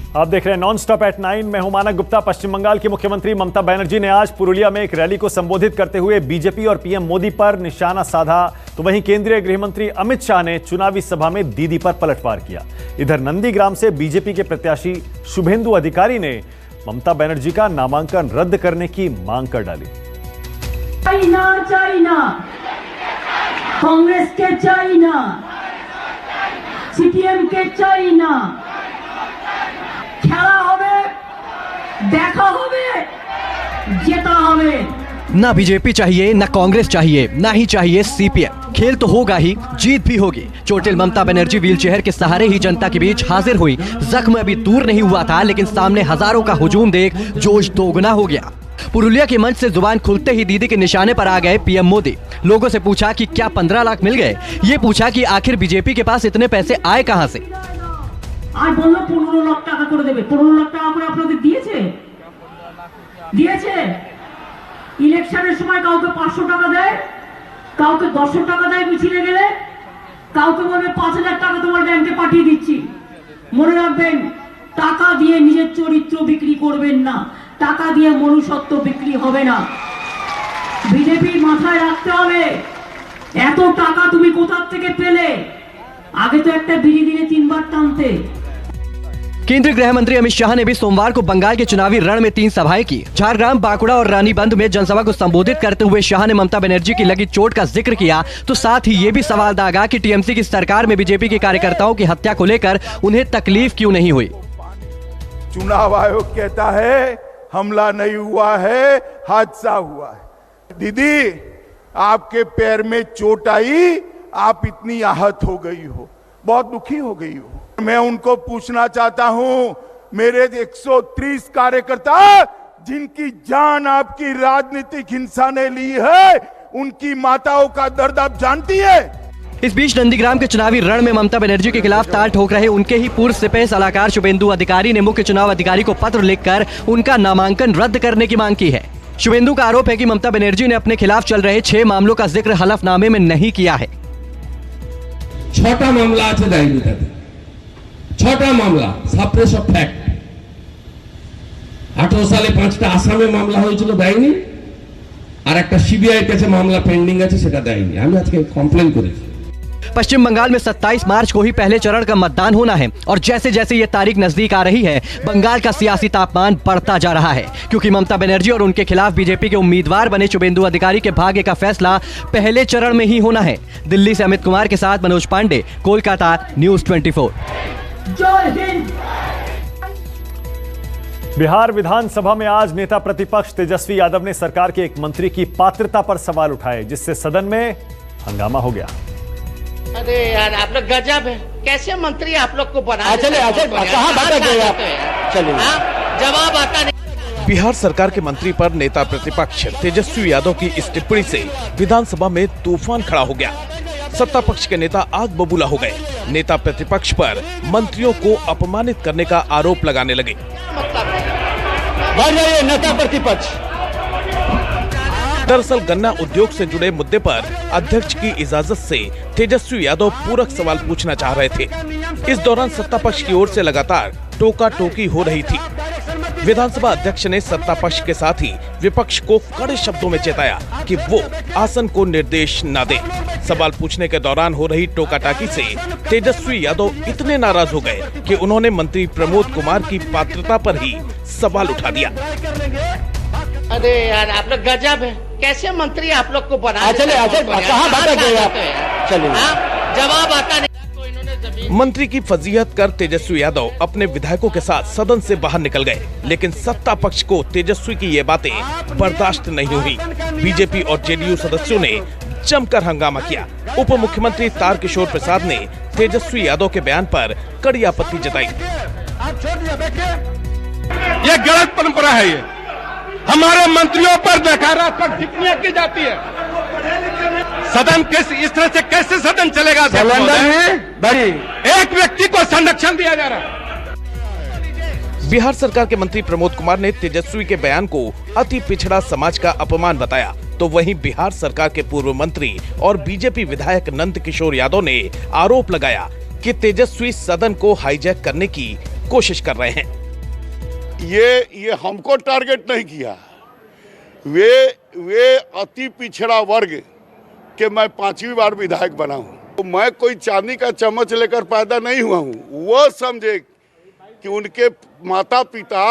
आप देख रहे हैं नॉन स्टॉप एट 9। मैं हूं मानक गुप्ता। पश्चिम बंगाल की मुख्यमंत्री ममता बनर्जी ने आज पुरुलिया में एक रैली को संबोधित करते हुए बीजेपी और पीएम मोदी पर निशाना साधा, तो वहीं केंद्रीय गृह मंत्री अमित शाह ने चुनावी सभा में दीदी पर पलटवार किया। इधर नंदीग्राम से बीजेपी के प्रत्याशी शुभेंदु अधिकारी ने ममता बनर्जी का नामांकन रद्द करने की मांग कर डाली। चाइना कांग्रेस के चाइना सीपीएम के चाइना खेला होवे, देखा होवे, जीता होवे। ना बीजेपी चाहिए, ना कांग्रेस चाहिए, ना ही चाहिए सीपीएम। खेल तो होगा ही, जीत भी होगी। चोटिल ममता बनर्जी व्हीलचेयर के सहारे ही जनता के बीच हाजिर हुई। जख्म अभी दूर नहीं हुआ था, लेकिन सामने हजारों का हुजूम देख जोश दोगुना हो गया। पुरुलिया के मंच से जुबान खुलते ही दीदी के निशाने पर आ गए पीएम मोदी। लोगों से पूछा कि क्या 15 लाख मिल गए। ये पूछा कि आखिर बीजेपी के पास इतने पैसे आए कहां से। আর বললো 15 লাখ টাকা করে দেবে। 15 লাখ টাকা করে আপনাদের দিয়েছে ইলেকশনের সময় কাউকে 500 টাকা দেয়, কাউকে 200 টাকা দেয় মিছিলে গেলে, কাউকে বলবে 5000 টাকা তোমার ব্যাংকে পাঠিয়ে দিচ্ছি। মনে রাখবেন, টাকা দিয়ে নিজের চরিত্র বিক্রি করবেন না, টাকা দিয়ে মনুষ্যত্ব বিক্রি হবে না। বিজেপি মাথায় রাখতে হবে, এত টাকা তুমি কোথা থেকে পেলে? আগে তো একটা বিড়ি দিনে 3 বার টানতে। केंद्रीय गृह मंत्री अमित शाह ने भी सोमवार को बंगाल के चुनावी रण में 3 सभाएं की। झारग्राम, बांकुड़ा और रानीबंध में जनसभा को संबोधित करते हुए शाह ने ममता बनर्जी की लगी चोट का जिक्र किया, तो साथ ही ये भी सवाल दागा कि टीएमसी की सरकार में बीजेपी के कार्यकर्ताओं की हत्या को लेकर उन्हें तकलीफ क्यों नहीं हुई। चुनाव आयोग कहता है हमला नहीं हुआ है, हादसा हुआ है। दीदी, आपके पैर में चोट आई, आप इतनी आहत हो गई हो, बहुत दुखी हो गई हो। मैं उनको पूछना चाहता हूं, मेरे 130 कार्यकर्ता जिनकी जान आपकी राजनीतिक हिंसा ने ली है, उनकी माताओं का दर्द आप जानती है? इस बीच नंदीग्राम के चुनावी रण में ममता बनर्जी के खिलाफ ताल ठोक रहे उनके ही पूर्व सिपह सलाहकार शुभेंदु अधिकारी ने मुख्य चुनाव अधिकारी को पत्र लिखकर उनका नामांकन रद्द करने की मांग की है। शुभेंदु का आरोप है कि ममता बनर्जी ने अपने खिलाफ चल रहे 6 मामलों का जिक्र हलफनामे में नहीं किया है। 6টা মামলা আছে ডায়েরি তাতে, 6টা মামলা সাপ্রেস অফ ফ্যাক্ট। 18 সালে 5টা আসামে মামলা হয়েছিল, দেয়নি, আর একটা সিবিআই কাছে মামলা পেন্ডিং আছে, সেটা দেয়নি। আমি আজকে কমপ্লেন করেছি। पश्चिम बंगाल में 27 मार्च को ही पहले चरण का मतदान होना है और जैसे जैसे ये तारीख नजदीक आ रही है, बंगाल का सियासी तापमान बढ़ता जा रहा है, क्योंकि ममता बनर्जी और उनके खिलाफ बीजेपी के उम्मीदवार बने शुभेंदु अधिकारी के भाग्य का फैसला पहले चरण में ही होना है। दिल्ली से अमित कुमार के साथ मनोज पांडे, कोलकाता, न्यूज 24। जय हिंद। बिहार विधानसभा में आज नेता प्रतिपक्ष तेजस्वी यादव ने सरकार के एक मंत्री की पात्रता पर सवाल उठाए, जिससे सदन में हंगामा हो गया। अरे यार, आप लोग गजब है, कैसे मंत्री आप लोग को बना। कहां बात गए आप? चलिए, जवाब आता नहीं। बिहार सरकार के मंत्री पर नेता प्रतिपक्ष तेजस्वी यादव की इस टिप्पणी से विधानसभा में तूफान खड़ा हो गया। सत्ता पक्ष के नेता आग बबूला हो गए। नेता प्रतिपक्ष पर मंत्रियों को अपमानित करने का आरोप लगाने लगे। नेता प्रतिपक्ष दरअसल गन्ना उद्योग से जुड़े मुद्दे पर अध्यक्ष की इजाजत से तेजस्वी यादव पूरक सवाल पूछना चाह रहे थे। इस दौरान सत्ता पक्ष की ओर से लगातार टोका टोकी हो रही थी। विधानसभा अध्यक्ष ने सत्ता पक्ष के साथ ही विपक्ष को कड़े शब्दों में चेताया कि वो आसन को निर्देश न दे। सवाल पूछने के दौरान हो रही टोका टाकी से तेजस्वी यादव इतने नाराज हो गए कि उन्होंने मंत्री प्रमोद कुमार की पात्रता पर ही सवाल उठा दिया। अरे यार, आप लोग गजब है, कैसे मंत्री आप लोग को बना। कहां बात गए आप? चलिए, जवाब आता नहीं। मंत्री की फजीहत कर तेजस्वी यादव अपने विधायकों के साथ सदन से बाहर निकल गए, लेकिन सत्ता पक्ष को तेजस्वी की ये बातें बर्दाश्त नहीं हुई। बीजेपी और जेडीयू सदस्यों ने जमकर हंगामा किया। उप मुख्यमंत्री तारकिशोर प्रसाद ने तेजस्वी यादव के बयान पर कड़ी आपत्ति जताई। ये गलत परंपरा है। ये हमारे मंत्रियों पर नकारात्मक टिप्पणियां की जाती है। सदन इस तरह से कैसे सदन चलेगा? एक व्यक्ति को संरक्षण दिया जा रहा है। बिहार सरकार के मंत्री प्रमोद कुमार ने तेजस्वी के बयान को अति पिछड़ा समाज का अपमान बताया, तो वहीं बिहार सरकार के पूर्व मंत्री और बीजेपी विधायक नंद किशोर यादव ने आरोप लगाया कि तेजस्वी सदन को हाईजैक करने की कोशिश कर रहे हैं। ये हमको टारगेट नहीं किया। वे अति पिछड़ा वर्ग के मैं 5वीं बार विधायक बना हूं। तो मैं कोई चांदी का चम्मच लेकर पैदा नहीं हुआ हूं। वो समझे कि उनके माता पिता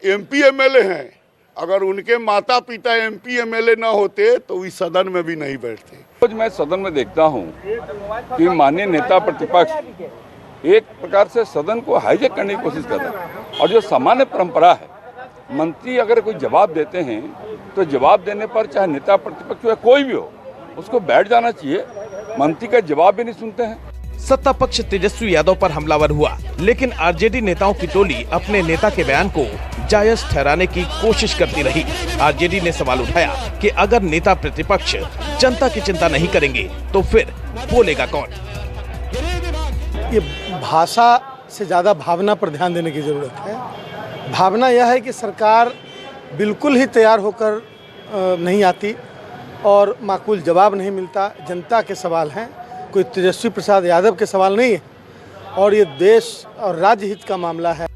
MP MLA हैं। अगर उनके माता पिता MP MLA ना होते तो इस सदन में भी नहीं बैठते। आज मैं सदन में देखता हूं कि माननीय नेता प्रतिपक्ष एक प्रकार से सदन को हाईजैक करने की कोशिश कर रहे हैं। और जो सामान्य परंपरा है, मंत्री अगर कोई जवाब देते हैं तो जवाब देने पर चाहे नेता प्रतिपक्ष हो या कोई भी हो, उसको बैठ जाना चाहिए। मंत्री का जवाब भी नहीं सुनते हैं। सत्ता पक्ष तेजस्वी यादव पर हमलावर हुआ, लेकिन आरजेडी नेताओं की टोली अपने नेता के बयान को जायज ठहराने की कोशिश करती रही। आरजेडी ने सवाल उठाया कि अगर नेता प्रतिपक्ष जनता की चिंता नहीं करेंगे तो फिर बोलेगा कौन। ये भाषा से ज्यादा भावना पर ध्यान देने की जरूरत है। भावना यह है कि सरकार बिल्कुल ही तैयार होकर नहीं आती और माकूल जवाब नहीं मिलता। जनता के सवाल हैं, कोई तेजस्वी प्रसाद यादव के सवाल नहीं है, और ये देश और राज्य हित का मामला है।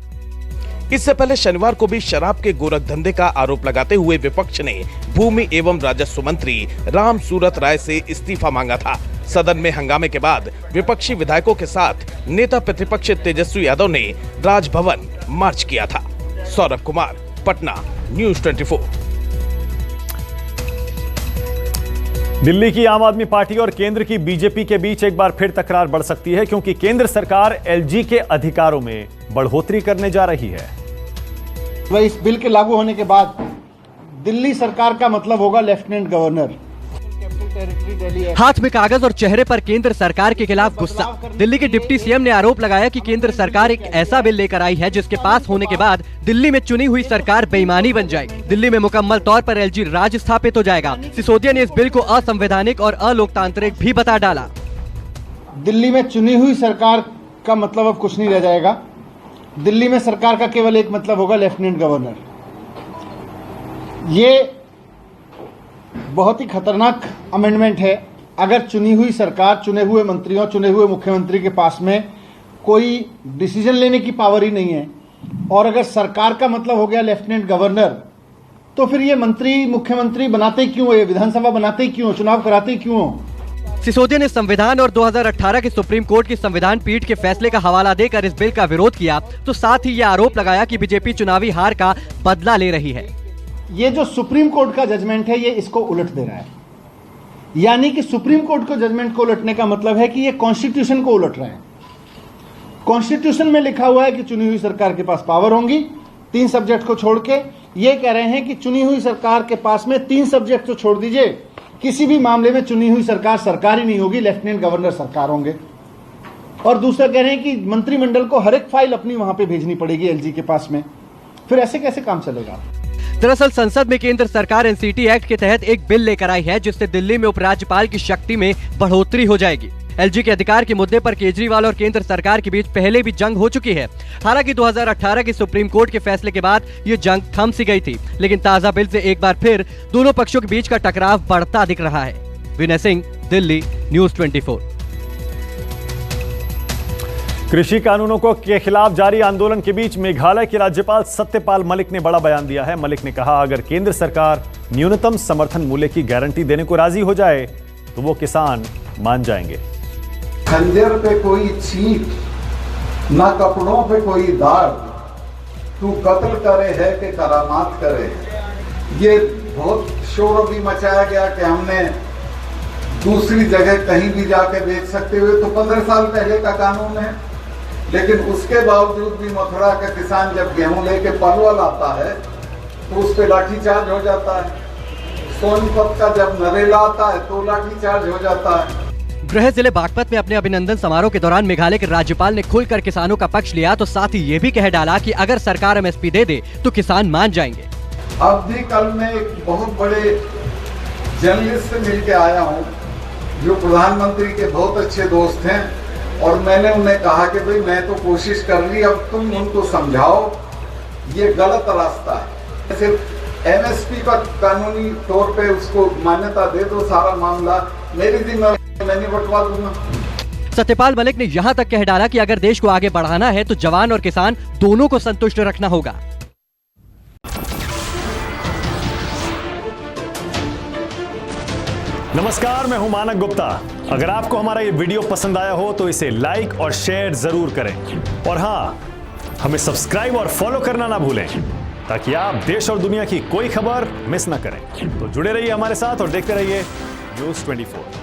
इससे पहले शनिवार को भी शराब के गोरख धंधे का आरोप लगाते हुए विपक्ष ने भूमि एवं राजस्व मंत्री राम सूरत राय से इस्तीफा मांगा था। सदन में हंगामे के बाद विपक्षी विधायकों के साथ नेता प्रतिपक्ष तेजस्वी यादव ने राजभवन मार्च किया था। सौरभ कुमार, पटना, न्यूज़ 24। दिल्ली की आम आदमी पार्टी और केंद्र की बीजेपी के बीच एक बार फिर तकरार बढ़ सकती है, क्योंकि केंद्र सरकार LG के अधिकारों में बढ़ोतरी करने जा रही है। इस बिल के लागू होने के बाद दिल्ली सरकार का मतलब होगा लेफ्टिनेंट गवर्नर। हाथ में कागज और चेहरे पर केंद्र सरकार के खिलाफ गुस्सा। दिल्ली के डिप्टी सीएम ने आरोप लगाया कि केंद्र सरकार एक ऐसा बिल लेकर आई है जिसके पास होने के बाद दिल्ली में चुनी हुई सरकार बेईमानी बन जाएगी। दिल्ली में मुकम्मल तौर पर LG राज स्थापित हो जाएगा। सिसोदिया ने इस बिल को असंवैधानिक और अलोकतांत्रिक भी बता डाला। दिल्ली में चुनी हुई सरकार का मतलब अब कुछ नहीं रह जाएगा। दिल्ली में सरकार का केवल एक मतलब होगा, लेफ्टिनेंट गवर्नर। ये बहुत ही खतरनाक अमेंडमेंट है। अगर चुनी हुई सरकार, चुने हुए मंत्रियों, चुने हुए मुख्यमंत्री के पास में कोई डिसीजन लेने की पावर ही नहीं है, और अगर सरकार का मतलब हो गया लेफ्टिनेंट गवर्नर, तो फिर ये मंत्री मुख्यमंत्री बनाते क्यों, ये विधानसभा बनाते क्यों, चुनाव कराते क्यों? सिसोदिया ने संविधान और 2018 के सुप्रीम कोर्ट की संविधान पीठ के फैसले का हवाला देकर इस बिल का विरोध किया, तो साथ ही ये आरोप लगाया कि बीजेपी चुनावी हार का बदला ले रही है। ये जो सुप्रीम कोर्ट का जजमेंट है, ये इसको उलट दे रहा है। यानी कि सुप्रीम कोर्ट को जजमेंट को उलटने का मतलब है कि ये कॉन्स्टिट्यूशन को उलट रहे हैं। कॉन्स्टिट्यूशन में लिखा हुआ है कि चुनी हुई सरकार के पास पावर होंगी 3 सब्जेक्ट को छोड़ के। ये कह रहे हैं कि चुनी हुई सरकार के पास में 3 सब्जेक्ट तो छोड़ दीजिए, किसी भी मामले में चुनी हुई सरकार सरकार ही नहीं होगी, लेफ्टिनेंट गवर्नर सरकार होंगे। और दूसरा कह रहे हैं कि मंत्रिमंडल को हर एक फाइल अपनी वहां पे भेजनी पड़ेगी LG के पास में। फिर ऐसे कैसे काम चलेगा? दरअसल संसद में केंद्र सरकार NCT एक्ट के तहत एक बिल लेकर आई है, जिससे दिल्ली में उपराज्यपाल की शक्ति में बढ़ोतरी हो जाएगी। LG के अधिकार के मुद्दे पर केजरीवाल और केंद्र सरकार के बीच पहले भी जंग हो चुकी है। हालांकि 2018 के सुप्रीम कोर्ट के फैसले के बाद ये जंग थम सी गई थी, लेकिन ताजा बिल से एक बार फिर दोनों पक्षों के बीच का टकराव बढ़ता दिख रहा है। विनय सिंह, दिल्ली, न्यूज़ 24। कृषि कानूनों के खिलाफ जारी आंदोलन के बीच मेघालय के राज्यपाल सत्यपाल मलिक ने बड़ा बयान दिया है। मलिक ने कहा, अगर केंद्र सरकार न्यूनतम समर्थन मूल्य की गारंटी देने को राजी हो जाए तो वो किसान मान जाएंगे। खंजर पे कोई छींक, ना कपड़ों पे कोई दाग, तू कत्ल करे है कि करामात करे। ये बहुत शोर भी मचाया गया कि हमने दूसरी जगह कहीं भी जाके बेच सकते हुए, तो 15 साल पहले का कानून है। लेकिन उसके बावजूद भी मथुरा का किसान जब गेहूं लेके पलवल आता है तो उस पर लाठीचार्ज हो जाता है। सोनीपत का जब नरेला आता है तो लाठीचार्ज हो जाता है। गृह जिले बागपत में अपने अभिनंदन समारोह के दौरान मेघालय के राज्यपाल ने खुलकर किसानों का पक्ष लिया, तो साथ ही ये भी कह डाला कि अगर सरकार MSP दे दे तो किसान मान जाएंगे। अब भी कल मैं एक बहुत बड़े जर्नलिस्ट से मिल के आया हूँ जो प्रधानमंत्री के बहुत अच्छे दोस्त हैं, और मैंने उन्हें कहा कि भाई मैं तो कोशिश कर ली, अब तुम उनको समझाओ ये गलत रास्ता है। सिर्फ MSP का कानूनी तौर पे उसको मान्यता दे दो, सारा मामला मेरी जिम्मेदारी, मैं नहीं बंटवा दूंगा। सत्यपाल मलिक ने यहाँ तक कह डाला कि अगर देश को आगे बढ़ाना है तो जवान और किसान दोनों को संतुष्ट रखना होगा। नमस्कार, मैं हूं मानक गुप्ता। अगर आपको हमारा ये वीडियो पसंद आया हो तो इसे लाइक और शेयर जरूर करें और हां, हमें सब्सक्राइब और फॉलो करना ना भूलें ताकि आप देश और दुनिया की कोई खबर मिस ना करें। तो जुड़े रहिए हमारे साथ और देखते रहिए News 24।